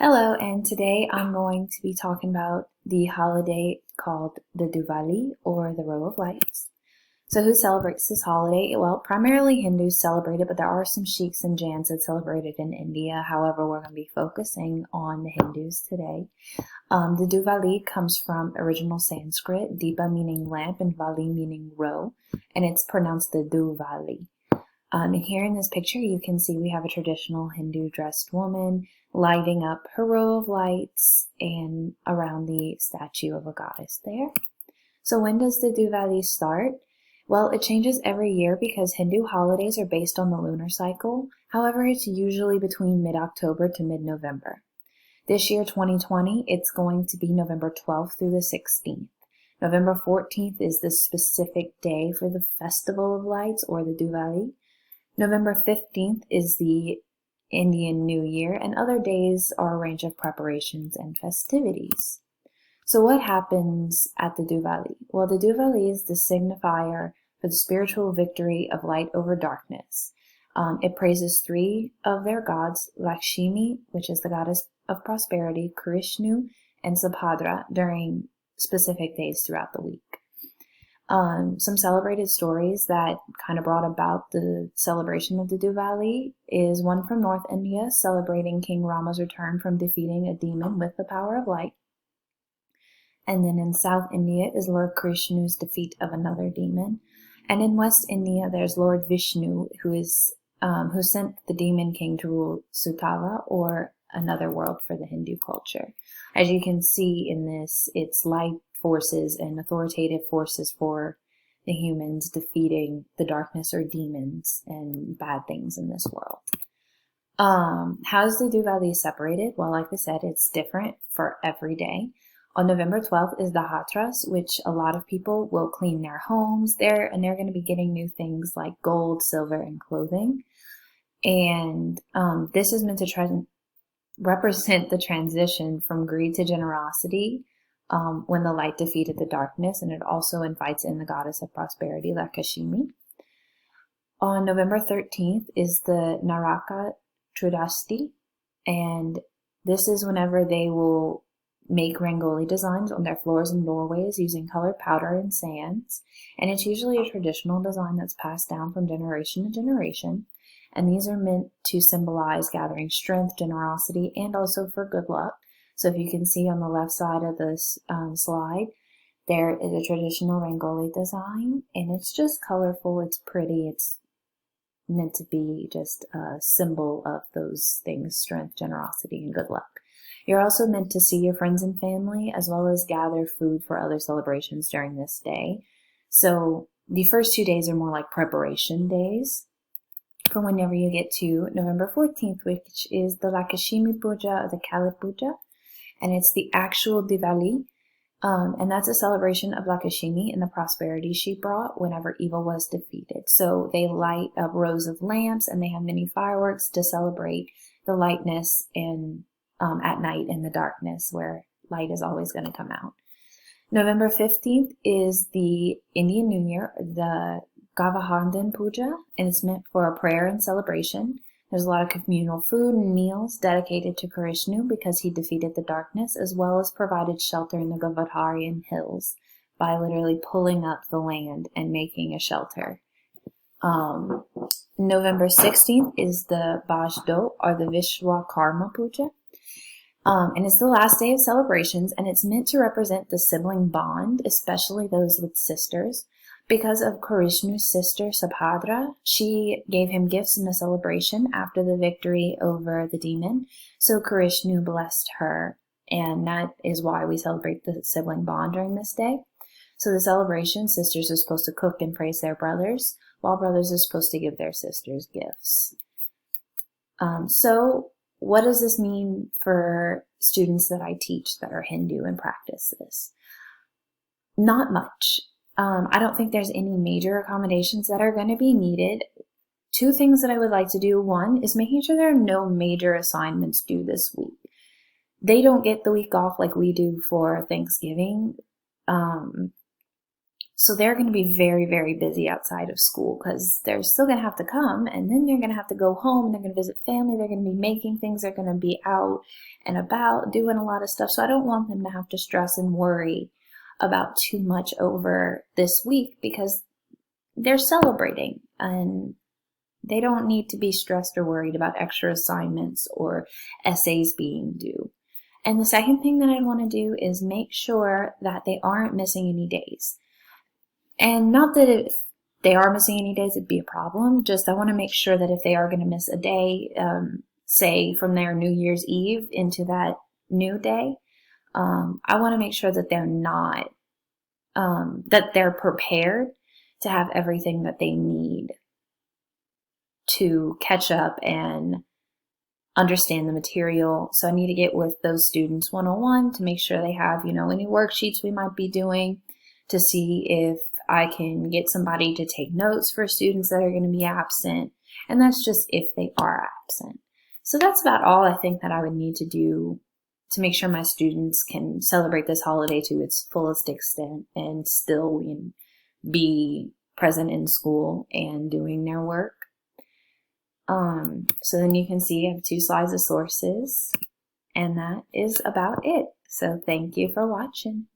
Hello, and today I'm going to be talking about the holiday called the Diwali or the Row of Lights. So, who celebrates this holiday? Well, primarily Hindus celebrate it, but there are some Sikhs and Jains that celebrate it in India. However, we're going to be focusing on the Hindus today. The Diwali comes from original Sanskrit, Deepa meaning lamp and Vali meaning row, and it's pronounced the Duvali. And here in this picture, you can see we have a traditional Hindu dressed woman lighting up her row of lights and around the statue of a goddess there. So when does the Diwali start? Well, it changes every year because Hindu holidays are based on the lunar cycle. However, it's usually between mid-October to mid-November. This year, 2020, it's going to be November 12th through the 16th. November 14th is the specific day for the Festival of Lights or the Diwali. November 15th is the Indian New Year, and other days are a range of preparations and festivities. So what happens at the Diwali? Well, the Diwali is the signifier for the spiritual victory of light over darkness. It praises three of their gods, Lakshmi, which is the goddess of prosperity, Krishnu, and Subhadra during specific days throughout the week. Some celebrated stories that kind of brought about the celebration of the Diwali is one from North India celebrating King Rama's return from defeating a demon with the power of light. And then in South India is Lord Krishna's defeat of another demon. And in West India, there's Lord Vishnu, who sent the demon king to rule Sutala, or another world for the Hindu culture. As you can see in this, it's light forces and authoritative forces for the humans defeating the darkness or demons and bad things in this world. How is the Diwali separated? Well, like I said, it's different for every day. On November 12th is the Hathras, which a lot of people will clean their homes there, and they're going to be getting new things like gold, silver, and clothing. And this is meant to represent the transition from greed to generosity when the light defeated the darkness, and it also invites in the goddess of prosperity, Lakshmi. On November 13th is the Naraka Trudasti, and this is whenever they will make rangoli designs on their floors and doorways using colored powder and sands, and it's usually a traditional design that's passed down from generation to generation, and these are meant to symbolize gathering strength, generosity, and also for good luck. So if you can see on the left side of this slide, there is a traditional rangoli design, and it's just colorful, it's pretty, it's meant to be just a symbol of those things, strength, generosity, and good luck. You're also meant to see your friends and family, as well as gather food for other celebrations during this day. So the first 2 days are more like preparation days for whenever you get to November 14th, which is the Lakshmi Puja or the Kali Puja. And it's the actual Diwali, and that's a celebration of Lakshmi and the prosperity she brought whenever evil was defeated. So they light up rows of lamps, and they have many fireworks to celebrate the lightness in at night in the darkness, where light is always going to come out. November 15th is the Indian New Year, the Govardhan Puja, and it's meant for a prayer and celebration. There's a lot of communal food and meals dedicated to Krishna because he defeated the darkness, as well as provided shelter in the Govardhan hills by literally pulling up the land and making a shelter. November 16th is the Bajdo, or the Vishwakarma Puja. And it's the last day of celebrations, and it's meant to represent the sibling bond, especially those with sisters. Because of Krishna's sister Subhadra, she gave him gifts in a celebration after the victory over the demon. So Krishna blessed her, and that is why we celebrate the sibling bond during this day. So the celebration, sisters are supposed to cook and praise their brothers, while brothers are supposed to give their sisters gifts. So what does this mean for students that I teach that are Hindu and practice this? Not much. I don't think there's any major accommodations that are going to be needed. Two things that I would like to do. One is making sure there are no major assignments due this week. They don't get the week off like we do for Thanksgiving. So they're going to be very, very busy outside of school because they're still going to have to come, and then they're going to have to go home, and they're going to visit family, they're going to be making things, they're going to be out and about doing a lot of stuff. So I don't want them to have to stress and worry about too much over this week because they're celebrating and they don't need to be stressed or worried about extra assignments or essays being due. And the second thing that I'd want to do is make sure that they aren't missing any days. And not that if they are missing any days, it'd be a problem. Just I want to make sure that if they are going to miss a day, say from their New Year's Eve into that new day, I want to make sure that they're not, that they're prepared to have everything that they need to catch up and understand the material. So I need to get with those students one-on-one to make sure they have, any worksheets we might be doing, to see if I can get somebody to take notes for students that are going to be absent. And that's just if they are absent. So that's about all I think that I would need to do to make sure my students can celebrate this holiday to its fullest extent and still be present in school and doing their work. So then you can see I have 2 slides of sources, and that is about it. So thank you for watching.